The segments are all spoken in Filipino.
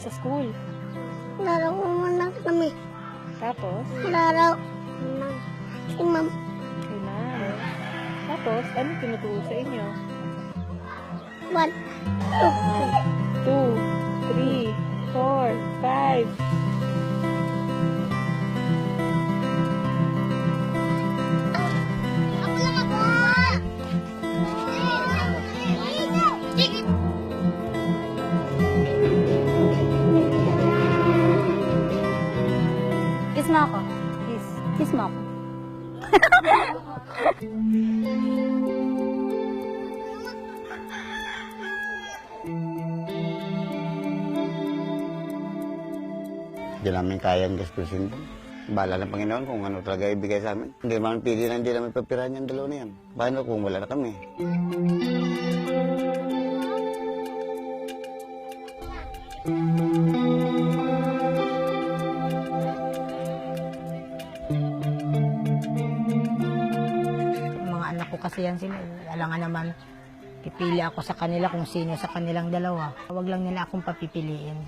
sa school? Laro ko muna kami. Tapos? Laro. Si ma'am. Kay ma'am. Tapos, ano tinuturo sa inyo? 1, 2, 3, 4, 5. Kiss mo ako. Kiss. Kiss mo ako. Hindi namin kayang gastusin doon. Bahala ng Panginoon kung ano talaga ibigay sa amin. Hindi naman pili na hindi namin papirahan yung dalawa na yan. Paano kung wala na kami? Mga anak ko kasi yan sila. Alangan naman, pipili ako sa kanila kung sino sa kanilang dalawa. Huwag lang nila akong papipiliin.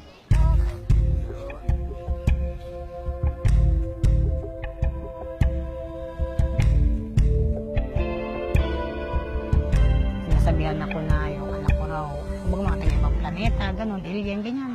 Sinasabihan ako na yung anak ko raw, huwag mga taga-ibang planeta, ganun, alien, ganyan.